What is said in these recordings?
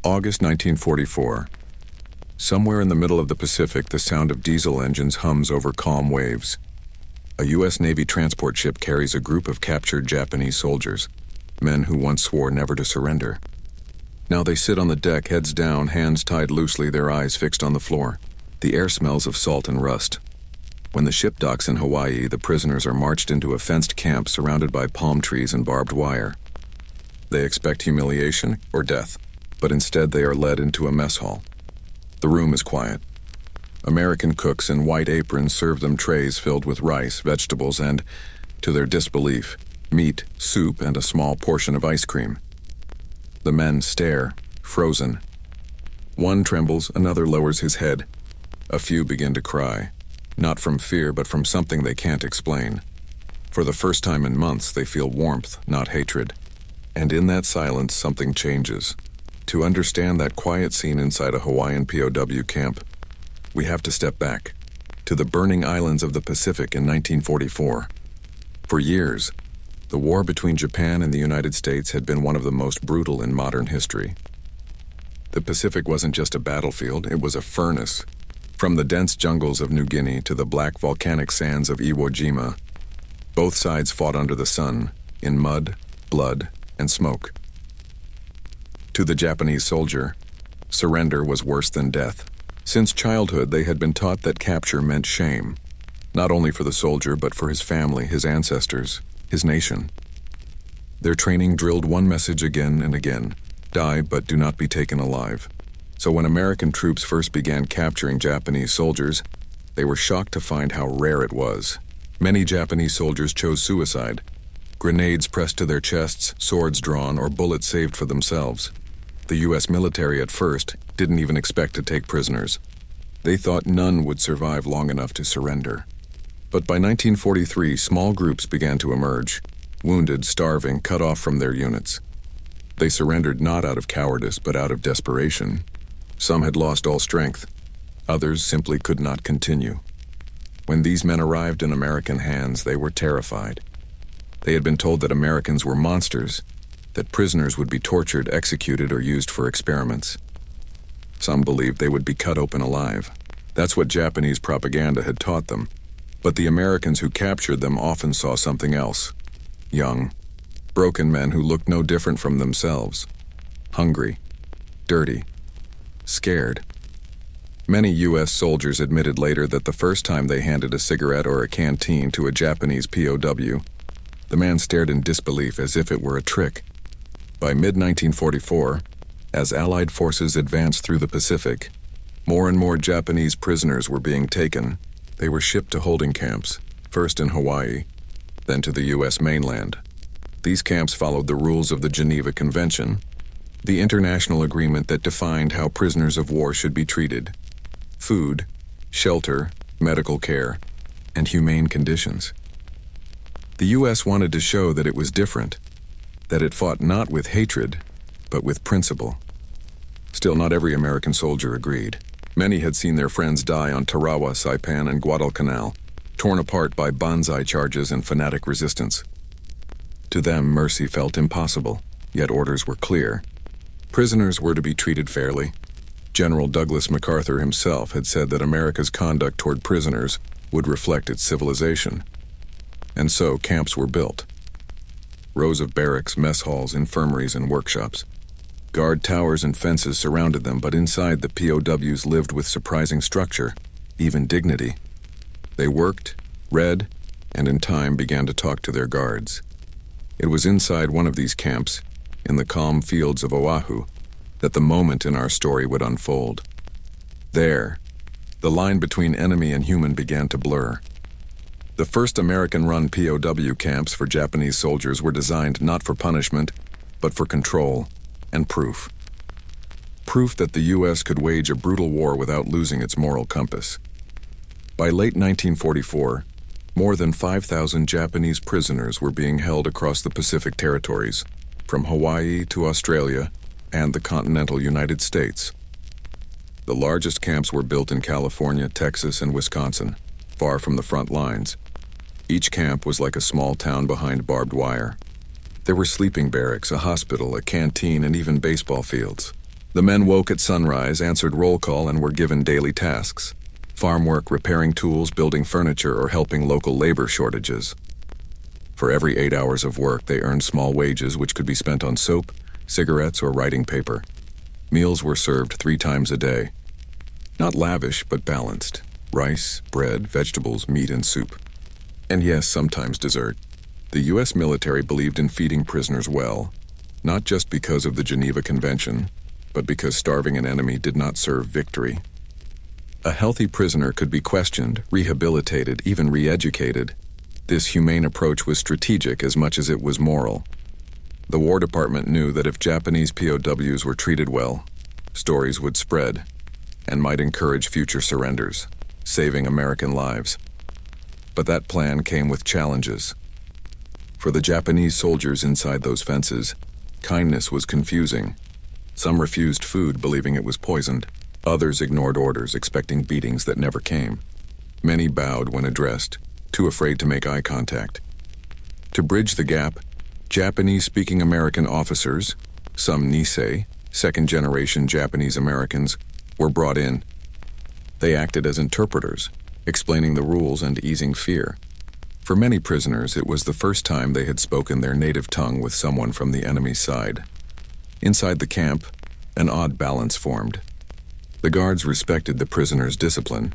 August 1944. Somewhere in the middle of the Pacific, the sound of diesel engines hums over calm waves. A U.S. Navy transport ship carries a group of captured Japanese soldiers, men who once swore never to surrender. Now they sit on the deck, heads down, hands tied loosely, their eyes fixed on the floor. The air smells of salt and rust. When the ship docks in Hawaii, the prisoners are marched into a fenced camp surrounded by palm trees and barbed wire. They expect humiliation or death, but instead they are led into a mess hall. The room is quiet. American cooks in white aprons serve them trays filled with rice, vegetables, and, to their disbelief, meat, soup, and a small portion of ice cream. The men stare, frozen. One trembles, another lowers his head. A few begin to cry, not from fear but from something they can't explain. For the first time in months, they feel warmth, not hatred. And in that silence, something changes. To understand that quiet scene inside a Hawaiian POW camp, we have to step back to the burning islands of the Pacific in 1944. For years, the war between Japan and the United States had been one of the most brutal in modern history. The Pacific wasn't just a battlefield, it was a furnace. From the dense jungles of New Guinea to the black volcanic sands of Iwo Jima, both sides fought under the sun, in mud, blood, and smoke. To the Japanese soldier, surrender was worse than death. Since childhood, they had been taught that capture meant shame, not only for the soldier but for his family, his ancestors, his nation. Their training drilled one message again and again: die, but do not be taken alive. So when American troops first began capturing Japanese soldiers, they were shocked to find how rare it was. Many Japanese soldiers chose suicide, grenades pressed to their chests, swords drawn, or bullets saved for themselves. The U.S. military at first didn't even expect to take prisoners. They thought none would survive long enough to surrender. But by 1943, small groups began to emerge, wounded, starving, cut off from their units. They surrendered not out of cowardice, but out of desperation. Some had lost all strength. Others simply could not continue. When these men arrived in American hands, they were terrified. They had been told that Americans were monsters, that prisoners would be tortured, executed, or used for experiments. Some believed they would be cut open alive. That's what Japanese propaganda had taught them. But the Americans who captured them often saw something else. Young, broken men who looked no different from themselves. Hungry, dirty, scared. Many U.S. soldiers admitted later that the first time they handed a cigarette or a canteen to a Japanese POW, the man stared in disbelief as if it were a trick. By mid-1944, as Allied forces advanced through the Pacific, more and more Japanese prisoners were being taken. They were shipped to holding camps, first in Hawaii, then to the U.S. mainland. These camps followed the rules of the Geneva Convention, the international agreement that defined how prisoners of war should be treated: food, shelter, medical care, and humane conditions. The U.S. wanted to show that it was different, that it fought not with hatred, but with principle. Still, not every American soldier agreed. Many had seen their friends die on Tarawa, Saipan, and Guadalcanal, torn apart by banzai charges and fanatic resistance. To them, mercy felt impossible, yet orders were clear. Prisoners were to be treated fairly. General Douglas MacArthur himself had said that America's conduct toward prisoners would reflect its civilization. And so camps were built. Rows of barracks, mess halls, infirmaries, and workshops. Guard towers and fences surrounded them, but inside the POWs lived with surprising structure, even dignity. They worked, read, and in time began to talk to their guards. It was inside one of these camps, in the calm fields of Oahu, that the moment in our story would unfold. There, the line between enemy and human began to blur. The first American-run POW camps for Japanese soldiers were designed not for punishment, but for control and proof. Proof that the U.S. could wage a brutal war without losing its moral compass. By late 1944, more than 5,000 Japanese prisoners were being held across the Pacific territories, from Hawaii to Australia and the continental United States. The largest camps were built in California, Texas, and Wisconsin, far from the front lines. Each camp was like a small town behind barbed wire. There were sleeping barracks, a hospital, a canteen, and even baseball fields. The men woke at sunrise, answered roll call, and were given daily tasks: farm work, repairing tools, building furniture, or helping local labor shortages. For every 8 hours of work, they earned small wages which could be spent on soap, cigarettes, or writing paper. Meals were served 3 times a day. Not lavish, but balanced: rice, bread, vegetables, meat, and soup. And yes, sometimes dessert. The U.S. military believed in feeding prisoners well, not just because of the Geneva Convention, but because starving an enemy did not serve victory. A healthy prisoner could be questioned, rehabilitated, even re-educated. This humane approach was strategic as much as it was moral. The War Department knew that if Japanese POWs were treated well, stories would spread and might encourage future surrenders, saving American lives. But that plan came with challenges. For the Japanese soldiers inside those fences, kindness was confusing. Some refused food, believing it was poisoned. Others ignored orders, expecting beatings that never came. Many bowed when addressed, too afraid to make eye contact. To bridge the gap, Japanese-speaking American officers, some Nisei, second-generation Japanese Americans, were brought in. They acted as interpreters, explaining the rules and easing fear. For many prisoners, it was the first time they had spoken their native tongue with someone from the enemy's side. Inside the camp, an odd balance formed. The guards respected the prisoners' discipline.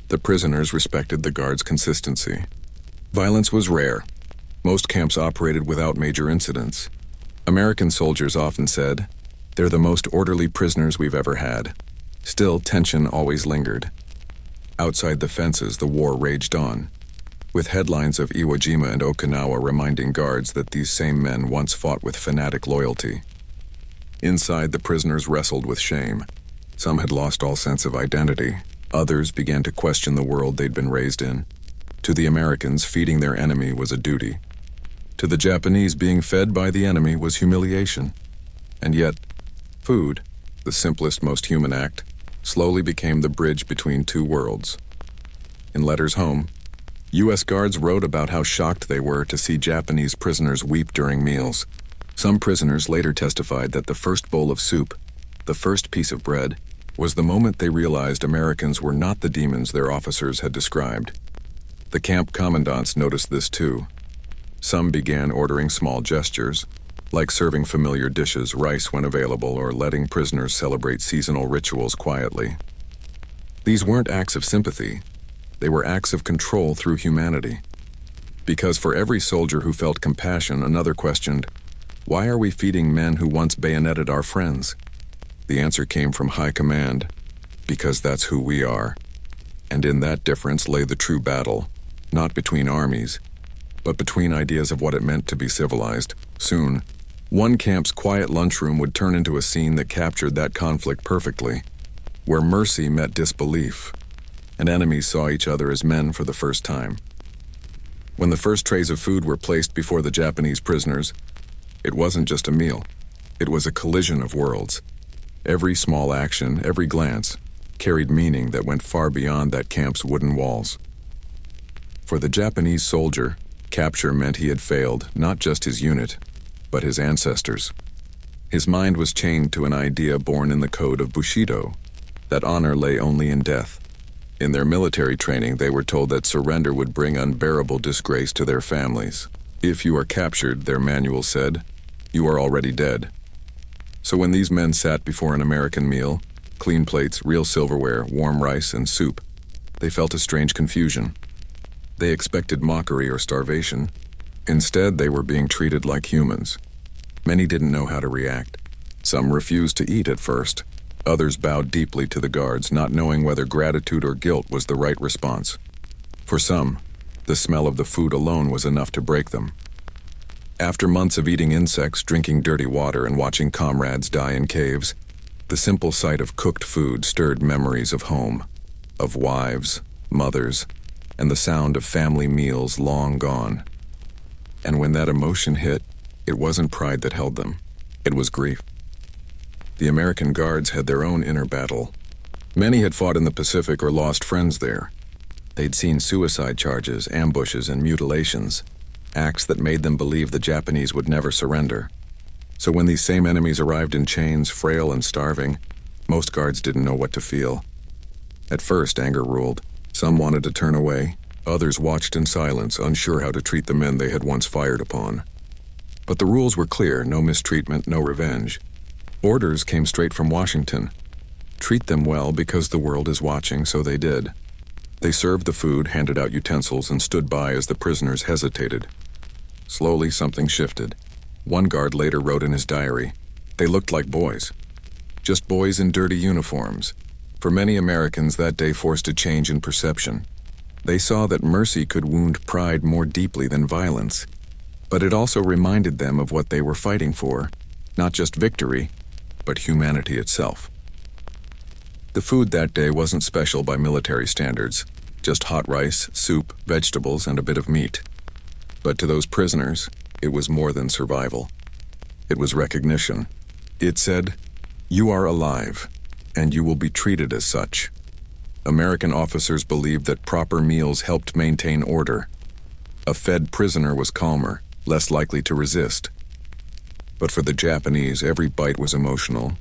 The prisoners respected the guards' consistency. Violence was rare. Most camps operated without major incidents. American soldiers often said, "They're the most orderly prisoners we've ever had." Still, tension always lingered. Outside the fences, the war raged on, with headlines of Iwo Jima and Okinawa reminding guards that these same men once fought with fanatic loyalty. Inside, the prisoners wrestled with shame. Some had lost all sense of identity. Others began to question the world they'd been raised in. To the Americans, feeding their enemy was a duty. To the Japanese, being fed by the enemy was humiliation. And yet, food, the simplest, most human act, slowly became the bridge between two worlds. In letters home, U.S. guards wrote about how shocked they were to see Japanese prisoners weep during meals. Some prisoners later testified that the first bowl of soup, the first piece of bread, was the moment they realized Americans were not the demons their officers had described. The camp commandants noticed this too. Some began ordering small gestures, like serving familiar dishes, rice when available, or letting prisoners celebrate seasonal rituals quietly. These weren't acts of sympathy. They were acts of control through humanity. Because for every soldier who felt compassion, another questioned, "Why are we feeding men who once bayoneted our friends?" The answer came from high command, "Because that's who we are." And in that difference lay the true battle, not between armies, but between ideas of what it meant to be civilized. Soon, one camp's quiet lunchroom would turn into a scene that captured that conflict perfectly, where mercy met disbelief, and enemies saw each other as men for the first time. When the first trays of food were placed before the Japanese prisoners, it wasn't just a meal. It was a collision of worlds. Every small action, every glance, carried meaning that went far beyond that camp's wooden walls. For the Japanese soldier, capture meant he had failed not just his unit, but his ancestors. His mind was chained to an idea born in the code of Bushido, that honor lay only in death. In their military training, they were told that surrender would bring unbearable disgrace to their families. If you are captured, their manual said, you are already dead. So when these men sat before an American meal, clean plates, real silverware, warm rice, and soup, they felt a strange confusion. They expected mockery or starvation. Instead, they were being treated like humans. Many didn't know how to react. Some refused to eat at first. Others bowed deeply to the guards, not knowing whether gratitude or guilt was the right response. For some, the smell of the food alone was enough to break them. After months of eating insects, drinking dirty water, and watching comrades die in caves, the simple sight of cooked food stirred memories of home, of wives, mothers, and the sound of family meals long gone. And when that emotion hit, it wasn't pride that held them. It was grief. The American guards had their own inner battle. Many had fought in the Pacific or lost friends there. They'd seen suicide charges, ambushes, and mutilations, acts that made them believe the Japanese would never surrender. So when these same enemies arrived in chains, frail and starving, most guards didn't know what to feel. At first, anger ruled. Some wanted to turn away. Others watched in silence, unsure how to treat the men they had once fired upon. But the rules were clear: no mistreatment, no revenge. Orders came straight from Washington. Treat them well because the world is watching, so they did. They served the food, handed out utensils, and stood by as the prisoners hesitated. Slowly, something shifted. One guard later wrote in his diary, "They looked like boys. Just boys in dirty uniforms." For many Americans, that day forced a change in perception. They saw that mercy could wound pride more deeply than violence, but it also reminded them of what they were fighting for, not just victory, but humanity itself. The food that day wasn't special by military standards, just hot rice, soup, vegetables, and a bit of meat. But to those prisoners, it was more than survival. It was recognition. It said, "You are alive, and you will be treated as such." American officers believed that proper meals helped maintain order. A fed prisoner was calmer, less likely to resist. But for the Japanese, every bite was emotional.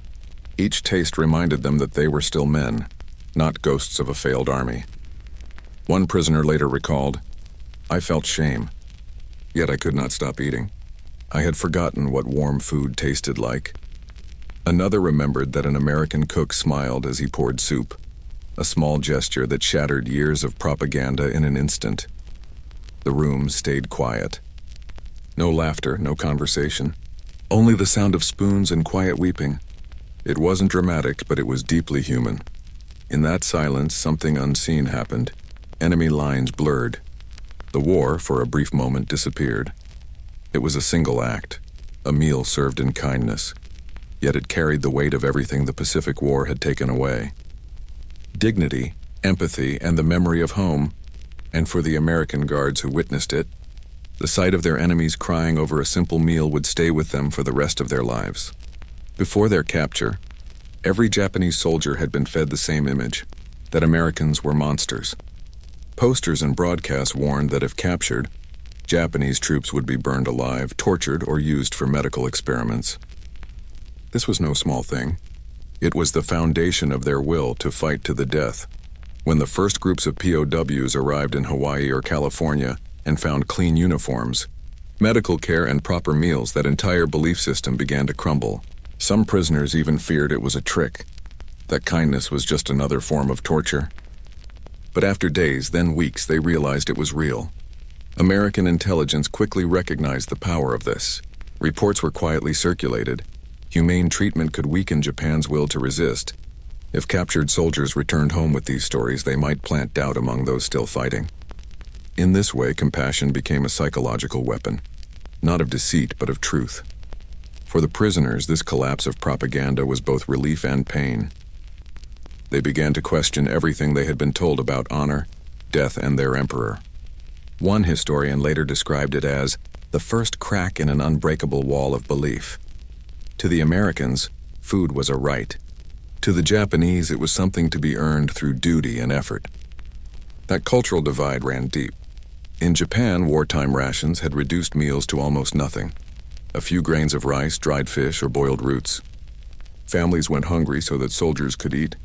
Each taste reminded them that they were still men, not ghosts of a failed army. One prisoner later recalled, "I felt shame, yet I could not stop eating. I had forgotten what warm food tasted like." Another remembered that an American cook smiled as he poured soup, a small gesture that shattered years of propaganda in an instant. The room stayed quiet. No laughter, no conversation. Only the sound of spoons and quiet weeping. It wasn't dramatic, but it was deeply human. In that silence, something unseen happened. Enemy lines blurred. The war, for a brief moment, disappeared. It was a single act, a meal served in kindness. Yet it carried the weight of everything the Pacific War had taken away. Dignity, empathy, and the memory of home. And for the American guards who witnessed it, the sight of their enemies crying over a simple meal would stay with them for the rest of their lives. Before their capture, every Japanese soldier had been fed the same image, that Americans were monsters. Posters and broadcasts warned that if captured, Japanese troops would be burned alive, tortured, or used for medical experiments. This was no small thing. It was the foundation of their will to fight to the death. When the first groups of POWs arrived in Hawaii or California and found clean uniforms, medical care, and proper meals, that entire belief system began to crumble. Some prisoners even feared it was a trick, that kindness was just another form of torture. But after days, then weeks, they realized it was real. American intelligence quickly recognized the power of this. Reports were quietly circulated. Humane treatment could weaken Japan's will to resist. If captured soldiers returned home with these stories, they might plant doubt among those still fighting. In this way, compassion became a psychological weapon, not of deceit, but of truth. For the prisoners, this collapse of propaganda was both relief and pain. They began to question everything they had been told about honor, death, and their emperor. One historian later described it as the first crack in an unbreakable wall of belief. To the Americans, food was a right. To the Japanese, it was something to be earned through duty and effort. That cultural divide ran deep. In Japan, wartime rations had reduced meals to almost nothing. A few grains of rice, dried fish, or boiled roots. Families went hungry so that soldiers could eat.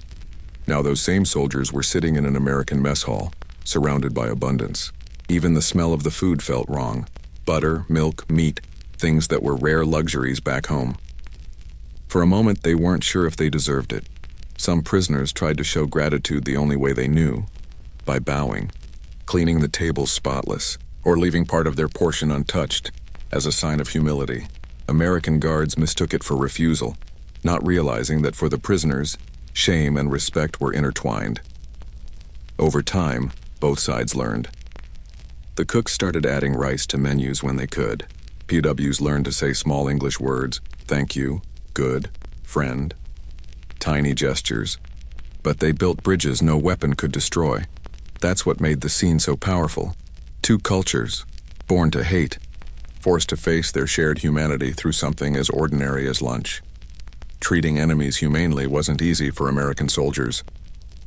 Now those same soldiers were sitting in an American mess hall, surrounded by abundance. Even the smell of the food felt wrong. Butter, milk, meat, things that were rare luxuries back home. For a moment, they weren't sure if they deserved it. Some prisoners tried to show gratitude the only way they knew, by bowing, cleaning the table spotless, or leaving part of their portion untouched, as a sign of humility. American guards mistook it for refusal, not realizing that for the prisoners, shame and respect were intertwined. Over time, both sides learned. The cooks started adding rice to menus when they could. POWs learned to say small English words, thank you, good, friend, tiny gestures. But they built bridges no weapon could destroy. That's what made the scene so powerful. Two cultures, born to hate, forced to face their shared humanity through something as ordinary as lunch. Treating enemies humanely wasn't easy for American soldiers.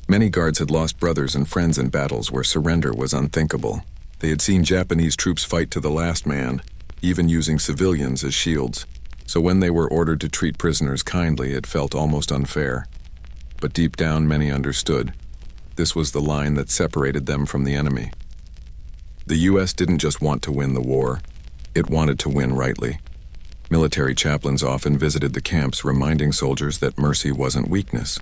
Many guards had lost brothers and friends in battles where surrender was unthinkable. They had seen Japanese troops fight to the last man, even using civilians as shields. So when they were ordered to treat prisoners kindly, it felt almost unfair. But deep down, many understood. This was the line that separated them from the enemy. The U.S. didn't just want to win the war, it wanted to win rightly. Military chaplains often visited the camps, reminding soldiers that mercy wasn't weakness.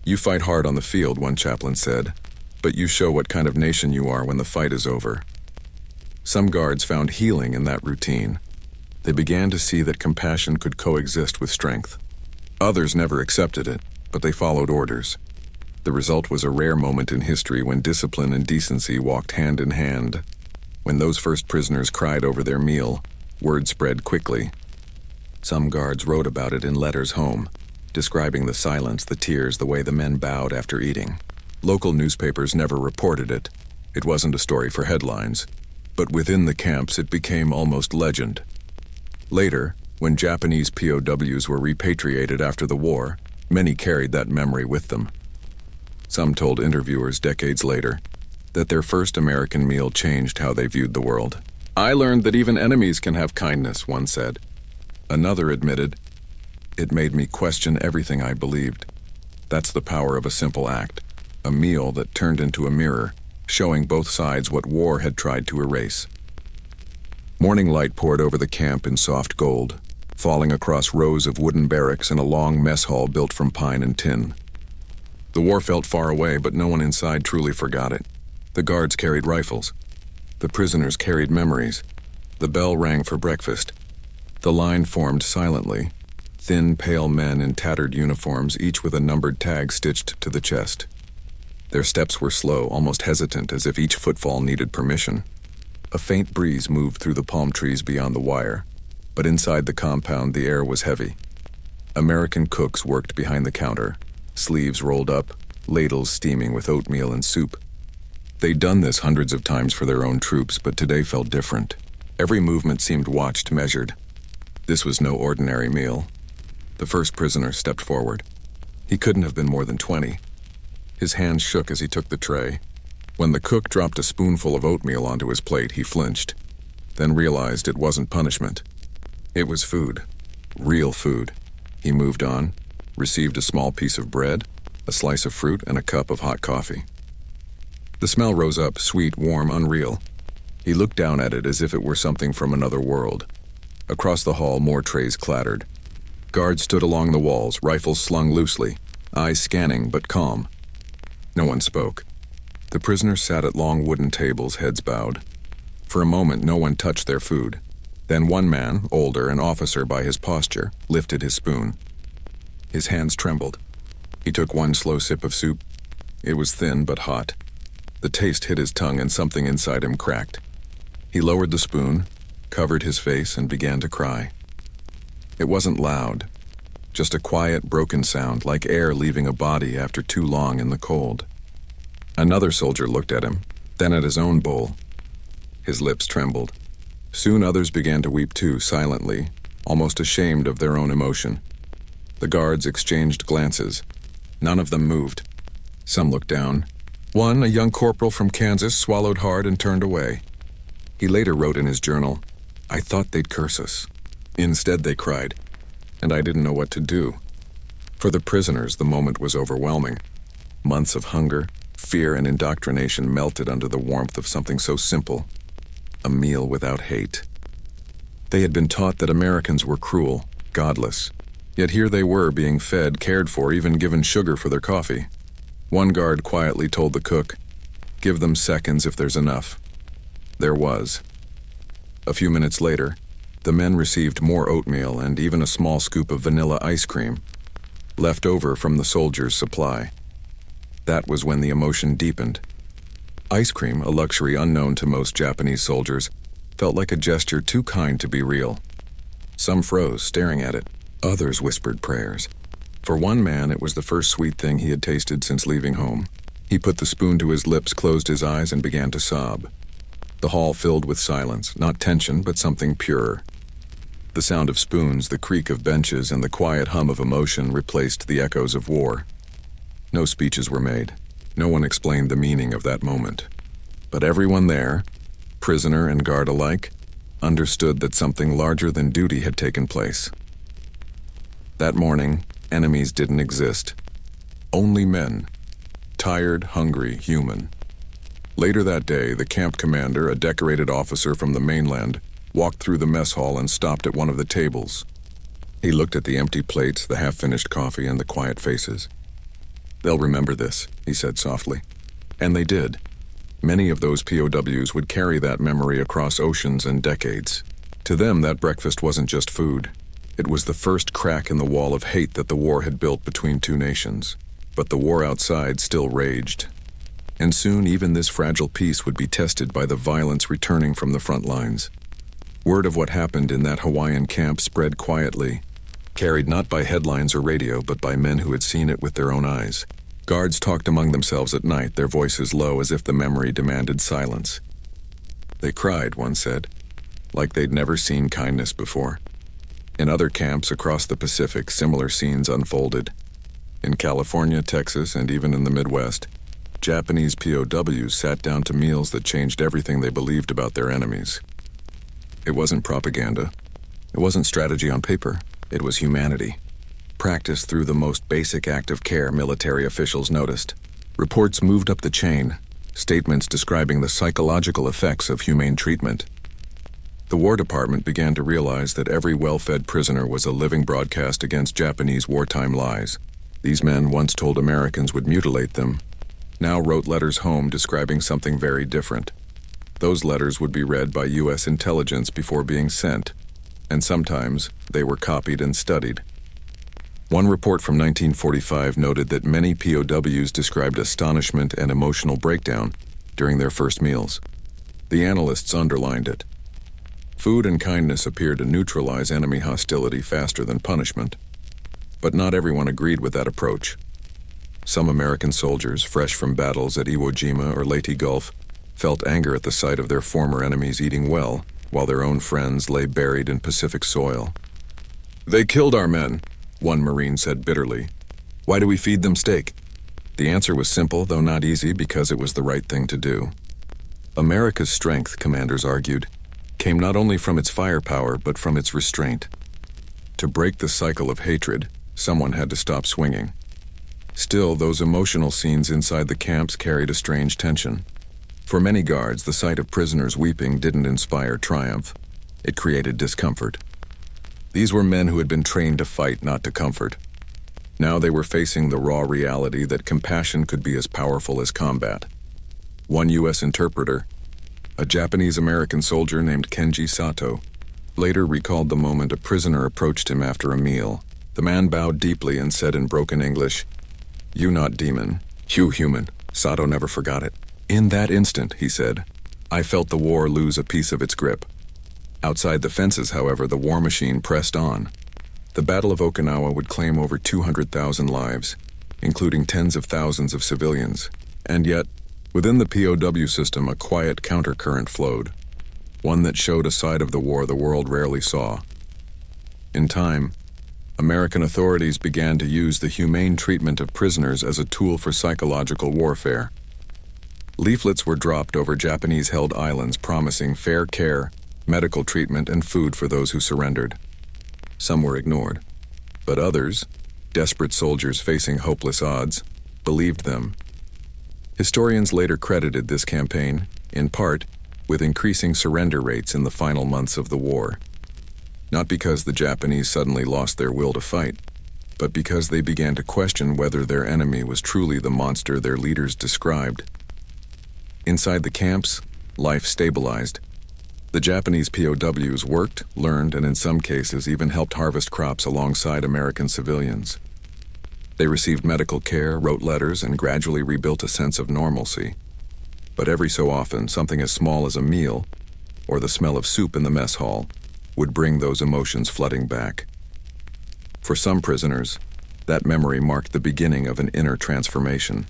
"You fight hard on the field," one chaplain said, "but you show what kind of nation you are when the fight is over." Some guards found healing in that routine. They began to see that compassion could coexist with strength. Others never accepted it, but they followed orders. The result was a rare moment in history when discipline and decency walked hand in hand. When those first prisoners cried over their meal, word spread quickly. Some guards wrote about it in letters home, describing the silence, the tears, the way the men bowed after eating. Local newspapers never reported it. It wasn't a story for headlines. But within the camps, it became almost legend. Later, when Japanese POWs were repatriated after the war, many carried that memory with them. Some told interviewers decades later that their first American meal changed how they viewed the world. "I learned that even enemies can have kindness," one said. Another admitted, "It made me question everything I believed." That's the power of a simple act, a meal that turned into a mirror, showing both sides what war had tried to erase. Morning light poured over the camp in soft gold, falling across rows of wooden barracks and a long mess hall built from pine and tin. The war felt far away, but no one inside truly forgot it. The guards carried rifles. The prisoners carried memories. The bell rang for breakfast. The line formed silently. Thin, pale men in tattered uniforms, each with a numbered tag stitched to the chest. Their steps were slow, almost hesitant, as if each footfall needed permission. A faint breeze moved through the palm trees beyond the wire, but inside the compound the air was heavy. American cooks worked behind the counter, sleeves rolled up, ladles steaming with oatmeal and soup. They'd done this hundreds of times for their own troops, but today felt different. Every movement seemed watched, measured. This was no ordinary meal. The first prisoner stepped forward. He couldn't have been more than 20. His hands shook as he took the tray. When the cook dropped a spoonful of oatmeal onto his plate, he flinched, then realized it wasn't punishment. It was food. Real food. He moved on, received a small piece of bread, a slice of fruit, and a cup of hot coffee. The smell rose up, sweet, warm, unreal. He looked down at it as if it were something from another world. Across the hall, more trays clattered. Guards stood along the walls, rifles slung loosely, eyes scanning but calm. No one spoke. The prisoners sat at long wooden tables, heads bowed. For a moment, no one touched their food. Then one man, older, an officer by his posture, lifted his spoon. His hands trembled. He took one slow sip of soup. It was thin but hot. The taste hit his tongue and something inside him cracked. He lowered the spoon, covered his face, and began to cry. It wasn't loud, just a quiet, broken sound, like air leaving a body after too long in the cold. Another soldier looked at him, then at his own bowl. His lips trembled. Soon others began to weep too, silently, almost ashamed of their own emotion. The guards exchanged glances. None of them moved. Some looked down. One, a young corporal from Kansas, swallowed hard and turned away. He later wrote in his journal, "I thought they'd curse us. Instead they cried, and I didn't know what to do." For the prisoners, the moment was overwhelming. Months of hunger, fear, and indoctrination melted under the warmth of something so simple, a meal without hate. They had been taught that Americans were cruel, godless. Yet here they were being fed, cared for, even given sugar for their coffee. One guard quietly told the cook, "Give them seconds if there's enough." There was. A few minutes later, the men received more oatmeal and even a small scoop of vanilla ice cream, left over from the soldiers' supply. That was when the emotion deepened. Ice cream, a luxury unknown to most Japanese soldiers, felt like a gesture too kind to be real. Some froze, staring at it. Others whispered prayers. For one man, it was the first sweet thing he had tasted since leaving home. He put the spoon to his lips, closed his eyes, and began to sob. The hall filled with silence, not tension, but something purer. The sound of spoons, the creak of benches, and the quiet hum of emotion replaced the echoes of war. No speeches were made. No one explained the meaning of that moment. But everyone there, prisoner and guard alike, understood that something larger than duty had taken place. That morning, enemies didn't exist. Only men. Tired, hungry, human. Later that day, the camp commander, a decorated officer from the mainland, walked through the mess hall and stopped at one of the tables. He looked at the empty plates, the half-finished coffee, and the quiet faces. "They'll remember this," he said softly. And they did. Many of those POWs would carry that memory across oceans and decades. To them, that breakfast wasn't just food. It was the first crack in the wall of hate that the war had built between two nations. But the war outside still raged. And soon even this fragile peace would be tested by the violence returning from the front lines. Word of what happened in that Hawaiian camp spread quietly, carried not by headlines or radio, but by men who had seen it with their own eyes. Guards talked among themselves at night, their voices low as if the memory demanded silence. They cried, one said, like they'd never seen kindness before. In other camps across the Pacific, similar scenes unfolded. In California, Texas, and even in the Midwest, Japanese POWs sat down to meals that changed everything they believed about their enemies. It wasn't propaganda. It wasn't strategy on paper. It was humanity, practiced through the most basic act of care, military officials noticed. Reports moved up the chain, statements describing the psychological effects of humane treatment. The War Department began to realize that every well-fed prisoner was a living broadcast against Japanese wartime lies. These men once told Americans would mutilate them, now wrote letters home describing something very different. Those letters would be read by U.S. intelligence before being sent, and sometimes they were copied and studied. One report from 1945 noted that many POWs described astonishment and emotional breakdown during their first meals. The analysts underlined it. Food and kindness appeared to neutralize enemy hostility faster than punishment. But not everyone agreed with that approach. Some American soldiers, fresh from battles at Iwo Jima or Leyte Gulf, felt anger at the sight of their former enemies eating well, while their own friends lay buried in Pacific soil. "They killed our men," one Marine said bitterly. "Why do we feed them steak?" The answer was simple, though not easy, because it was the right thing to do. America's strength, commanders argued, came not only from its firepower, but from its restraint. To break the cycle of hatred, someone had to stop swinging. Still, those emotional scenes inside the camps carried a strange tension. For many guards, the sight of prisoners weeping didn't inspire triumph. It created discomfort. These were men who had been trained to fight, not to comfort. Now they were facing the raw reality that compassion could be as powerful as combat. One U.S. interpreter, a Japanese-American soldier named Kenji Sato, later recalled the moment a prisoner approached him after a meal. The man bowed deeply and said in broken English, "You not demon, you human." Sato never forgot it. "In that instant," he said, "I felt the war lose a piece of its grip." Outside the fences, however, the war machine pressed on. The Battle of Okinawa would claim over 200,000 lives, including tens of thousands of civilians. And yet, within the POW system, a quiet countercurrent flowed, one that showed a side of the war the world rarely saw. In time, American authorities began to use the humane treatment of prisoners as a tool for psychological warfare. Leaflets were dropped over Japanese-held islands promising fair care, medical treatment, and food for those who surrendered. Some were ignored, but others, desperate soldiers facing hopeless odds, believed them. Historians later credited this campaign, in part, with increasing surrender rates in the final months of the war. Not because the Japanese suddenly lost their will to fight, but because they began to question whether their enemy was truly the monster their leaders described. Inside the camps, life stabilized. The Japanese POWs worked, learned, and in some cases even helped harvest crops alongside American civilians. They received medical care, wrote letters, and gradually rebuilt a sense of normalcy. But every so often, something as small as a meal, or the smell of soup in the mess hall, would bring those emotions flooding back. For some prisoners, that memory marked the beginning of an inner transformation.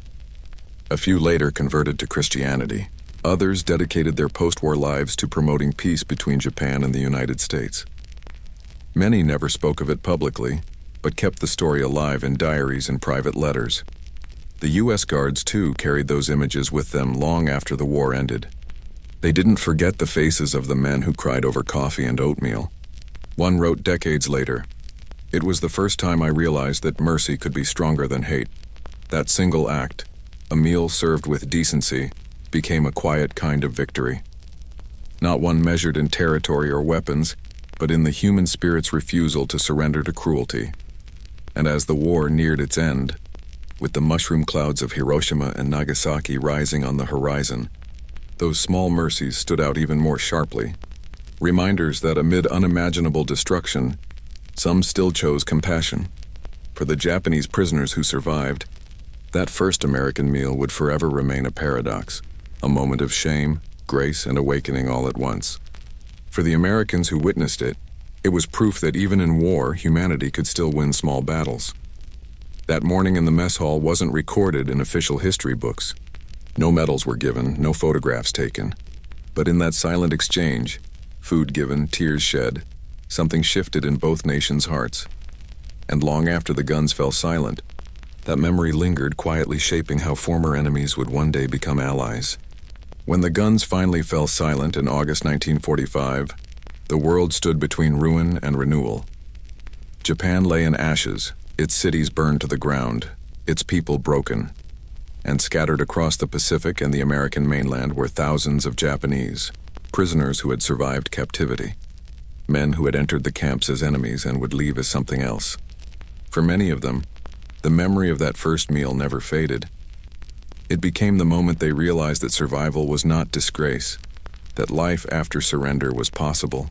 A few later converted to Christianity. Others dedicated their post-war lives to promoting peace between Japan and the United States. Many never spoke of it publicly, but kept the story alive in diaries and private letters. The U.S. Guards, too, carried those images with them long after the war ended. They didn't forget the faces of the men who cried over coffee and oatmeal. One wrote decades later, It was the first time I realized that mercy could be stronger than hate. That single act, a meal served with decency, became a quiet kind of victory. Not one measured in territory or weapons, but in the human spirit's refusal to surrender to cruelty. And as the war neared its end, with the mushroom clouds of Hiroshima and Nagasaki rising on the horizon, those small mercies stood out even more sharply. Reminders that amid unimaginable destruction, some still chose compassion. For the Japanese prisoners who survived, that first American meal would forever remain a paradox, a moment of shame, grace, and awakening all at once. For the Americans who witnessed it, it was proof that even in war, humanity could still win small battles. That morning in the mess hall wasn't recorded in official history books. No medals were given, no photographs taken. But in that silent exchange, food given, tears shed, something shifted in both nations' hearts. And long after the guns fell silent, that memory lingered, quietly shaping how former enemies would one day become allies. When the guns finally fell silent in August 1945, the world stood between ruin and renewal. Japan lay in ashes, its cities burned to the ground, its people broken. And scattered across the Pacific and the American mainland were thousands of Japanese, prisoners who had survived captivity. Men who had entered the camps as enemies and would leave as something else. For many of them, the memory of that first meal never faded. It became the moment they realized that survival was not disgrace, that life after surrender was possible.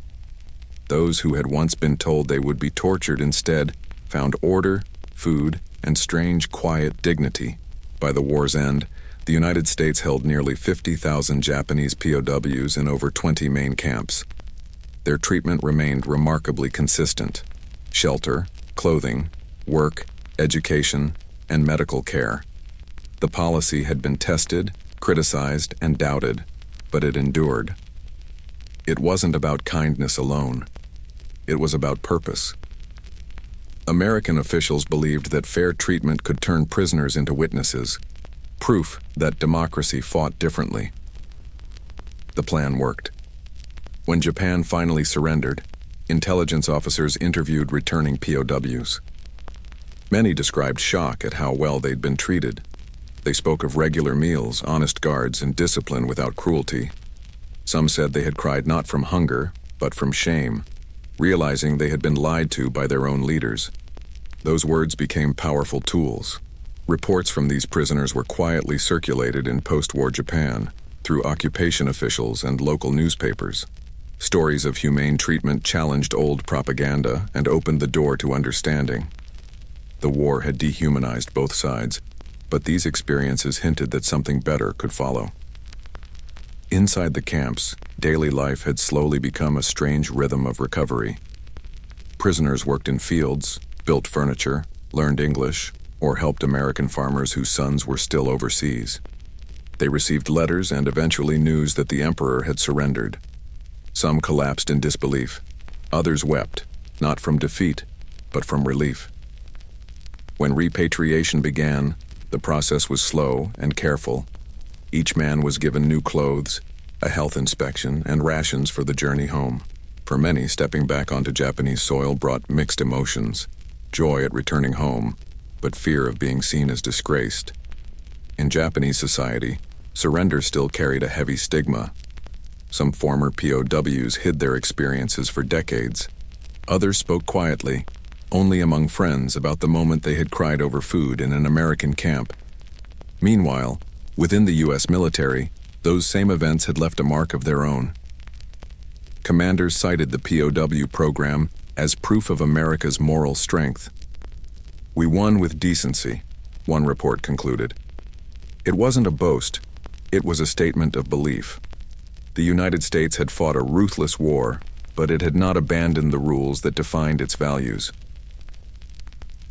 Those who had once been told they would be tortured instead found order, food, and strange, quiet dignity. By the war's end, the United States held nearly 50,000 Japanese POWs in over 20 main camps. Their treatment remained remarkably consistent: shelter, clothing, work, education, and medical care. The policy had been tested, criticized, and doubted, but it endured. It wasn't about kindness alone. It was about purpose. American officials believed that fair treatment could turn prisoners into witnesses, proof that democracy fought differently. The plan worked. When Japan finally surrendered, intelligence officers interviewed returning POWs. Many described shock at how well they'd been treated. They spoke of regular meals, honest guards, and discipline without cruelty. Some said they had cried not from hunger, but from shame, realizing they had been lied to by their own leaders. Those words became powerful tools. Reports from these prisoners were quietly circulated in post-war Japan through occupation officials and local newspapers. Stories of humane treatment challenged old propaganda and opened the door to understanding. The war had dehumanized both sides, but these experiences hinted that something better could follow. Inside the camps, daily life had slowly become a strange rhythm of recovery. Prisoners worked in fields, built furniture, learned English, or helped American farmers whose sons were still overseas. They received letters and eventually news that the emperor had surrendered. Some collapsed in disbelief. Others wept, not from defeat, but from relief. When repatriation began, the process was slow and careful. Each man was given new clothes, a health inspection, and rations for the journey home. For many, stepping back onto Japanese soil brought mixed emotions: joy at returning home, but fear of being seen as disgraced. In Japanese society, surrender still carried a heavy stigma. Some former POWs hid their experiences for decades. Others spoke quietly, only among friends, about the moment they had cried over food in an American camp. Meanwhile, within the U.S. military, those same events had left a mark of their own. Commanders cited the POW program as proof of America's moral strength. "We won with decency," one report concluded. It wasn't a boast, it was a statement of belief. The United States had fought a ruthless war, but it had not abandoned the rules that defined its values.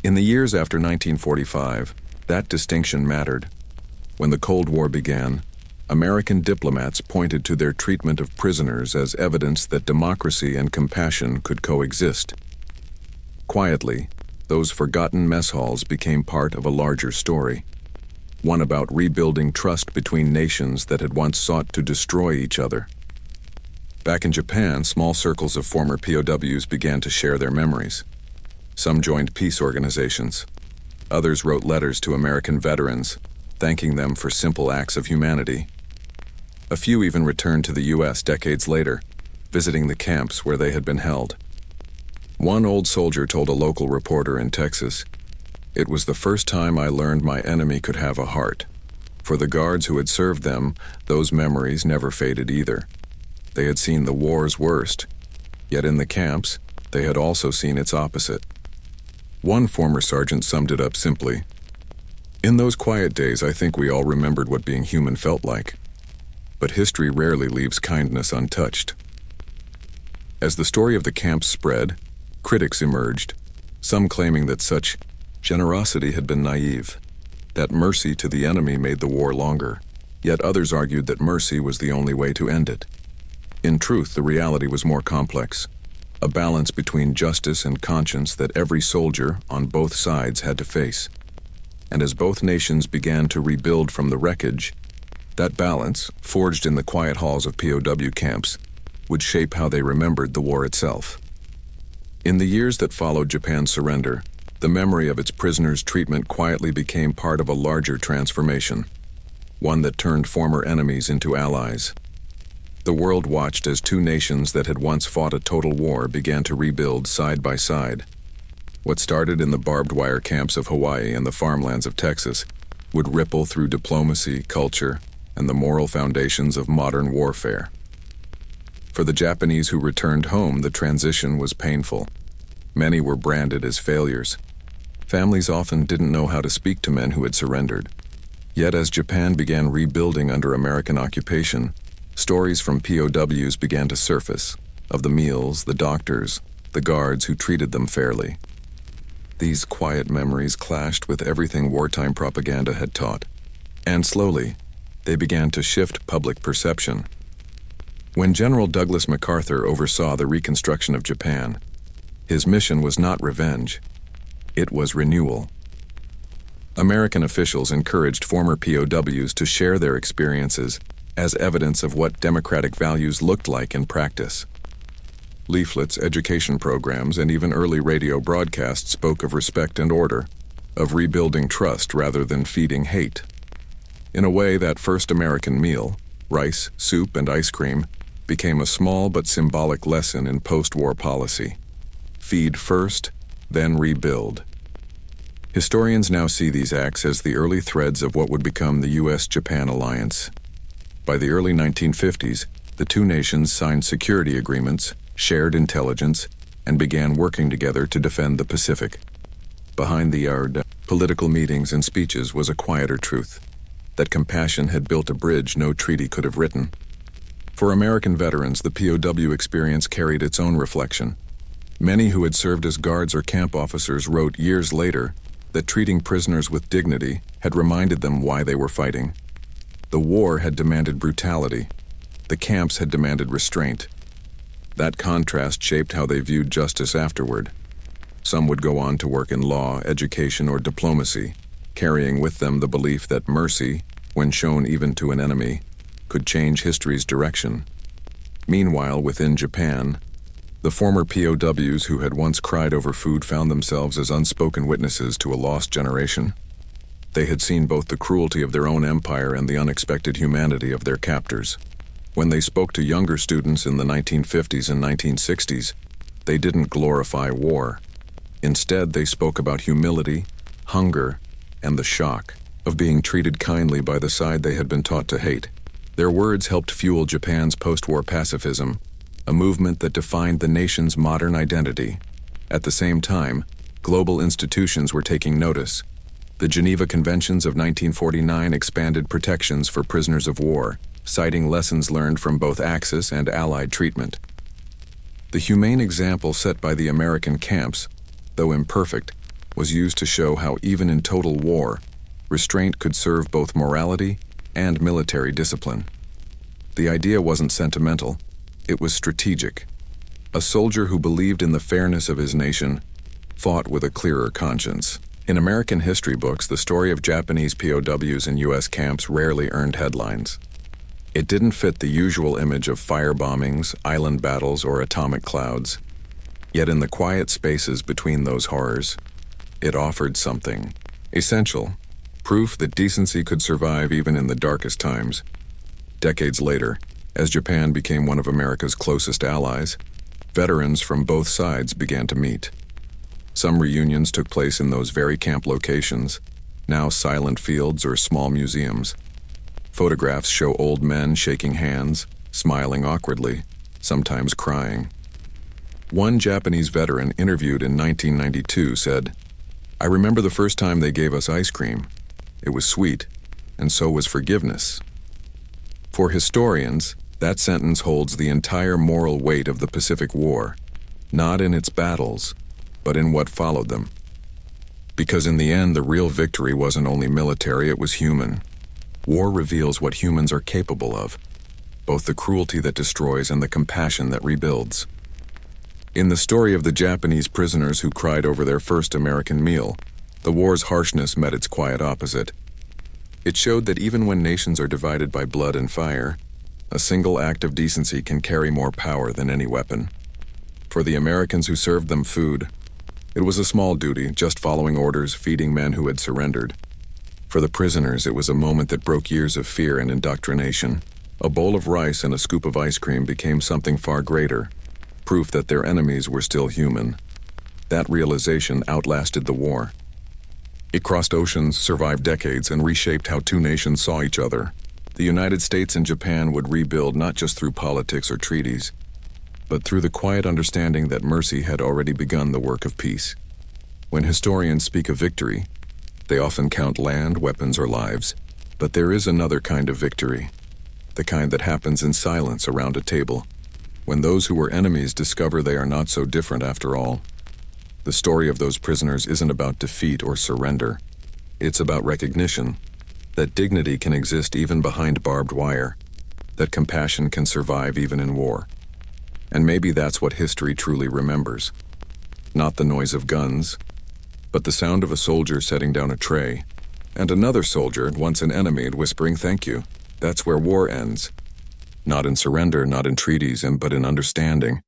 In the years after 1945, that distinction mattered. When the Cold War began, American diplomats pointed to their treatment of prisoners as evidence that democracy and compassion could coexist. Quietly, those forgotten mess halls became part of a larger story, one about rebuilding trust between nations that had once sought to destroy each other. Back in Japan, small circles of former POWs began to share their memories. Some joined peace organizations. Others wrote letters to American veterans, thanking them for simple acts of humanity. A few even returned to the U.S. decades later, visiting the camps where they had been held. One old soldier told a local reporter in Texas, "It was the first time I learned my enemy could have a heart." For the guards who had served them, those memories never faded either. They had seen the war's worst, yet in the camps, they had also seen its opposite. One former sergeant summed it up simply, "In those quiet days, I think we all remembered what being human felt like. But history rarely leaves kindness untouched." As the story of the camps spread, critics emerged, some claiming that such generosity had been naive, that mercy to the enemy made the war longer, yet others argued that mercy was the only way to end it. In truth, the reality was more complex, a balance between justice and conscience that every soldier on both sides had to face. And as both nations began to rebuild from the wreckage, that balance, forged in the quiet halls of POW camps, would shape how they remembered the war itself. In the years that followed Japan's surrender, the memory of its prisoners' treatment quietly became part of a larger transformation, one that turned former enemies into allies. The world watched as two nations that had once fought a total war began to rebuild side by side. What started in the barbed wire camps of Hawaii and the farmlands of Texas would ripple through diplomacy, culture, and the moral foundations of modern warfare. For the Japanese who returned home, the transition was painful. Many were branded as failures. Families often didn't know how to speak to men who had surrendered. Yet as Japan began rebuilding under American occupation, stories from POWs began to surface, of the meals, the doctors, the guards who treated them fairly. These quiet memories clashed with everything wartime propaganda had taught, and slowly, they began to shift public perception. When General Douglas MacArthur oversaw the reconstruction of Japan, his mission was not revenge, it was renewal. American officials encouraged former POWs to share their experiences as evidence of what democratic values looked like in practice. Leaflets, education programs, and even early radio broadcasts spoke of respect and order, of rebuilding trust rather than feeding hate. In a way, that first American meal, rice, soup, and ice cream, became a small but symbolic lesson in post-war policy. Feed first, then rebuild. Historians now see these acts as the early threads of what would become the U.S.-Japan alliance. By the early 1950s, the two nations signed security agreements, shared intelligence, and began working together to defend the Pacific. Behind the political meetings and speeches was a quieter truth, that compassion had built a bridge no treaty could have written. For American veterans, the POW experience carried its own reflection. Many who had served as guards or camp officers wrote years later that treating prisoners with dignity had reminded them why they were fighting. The war had demanded brutality. The camps had demanded restraint. That contrast shaped how they viewed justice afterward. Some would go on to work in law, education, or diplomacy, carrying with them the belief that mercy, when shown even to an enemy, could change history's direction. Meanwhile, within Japan, the former POWs who had once cried over food found themselves as unspoken witnesses to a lost generation. They had seen both the cruelty of their own empire and the unexpected humanity of their captors. When they spoke to younger students in the 1950s and 1960s, they didn't glorify war. Instead, they spoke about humility, hunger, and the shock of being treated kindly by the side they had been taught to hate. Their words helped fuel Japan's post-war pacifism, a movement that defined the nation's modern identity. At the same time, global institutions were taking notice. The Geneva Conventions of 1949 expanded protections for prisoners of war, citing lessons learned from both Axis and Allied treatment. The humane example set by the American camps, though imperfect, was used to show how even in total war, restraint could serve both morality and military discipline. The idea wasn't sentimental, it was strategic. A soldier who believed in the fairness of his nation fought with a clearer conscience. In American history books, the story of Japanese POWs in U.S. camps rarely earned headlines. It didn't fit the usual image of fire bombings, island battles, or atomic clouds. Yet in the quiet spaces between those horrors, it offered something essential, proof that decency could survive even in the darkest times. Decades later, as Japan became one of America's closest allies, veterans from both sides began to meet. Some reunions took place in those very camp locations, now silent fields or small museums. Photographs show old men shaking hands, smiling awkwardly, sometimes crying. One Japanese veteran interviewed in 1992 said, "I remember the first time they gave us ice cream. It was sweet, and so was forgiveness." For historians, that sentence holds the entire moral weight of the Pacific War, not in its battles, but in what followed them. Because in the end, the real victory wasn't only military, it was human. War reveals what humans are capable of, both the cruelty that destroys and the compassion that rebuilds. In the story of the Japanese prisoners who cried over their first American meal, the war's harshness met its quiet opposite. It showed that even when nations are divided by blood and fire, a single act of decency can carry more power than any weapon. For the Americans who served them food, it was a small duty, just following orders, feeding men who had surrendered. For the prisoners, it was a moment that broke years of fear and indoctrination. A bowl of rice and a scoop of ice cream became something far greater, proof that their enemies were still human. That realization outlasted the war. It crossed oceans, survived decades, and reshaped how two nations saw each other. The United States and Japan would rebuild not just through politics or treaties, but through the quiet understanding that mercy had already begun the work of peace. When historians speak of victory, they often count land, weapons, or lives. But there is another kind of victory, the kind that happens in silence around a table, when those who were enemies discover they are not so different after all. The story of those prisoners isn't about defeat or surrender. It's about recognition, that dignity can exist even behind barbed wire, that compassion can survive even in war. And maybe that's what history truly remembers. Not the noise of guns, but the sound of a soldier setting down a tray, and another soldier, once an enemy, whispering thank you. That's where war ends. Not in surrender, not in treaties, but in understanding.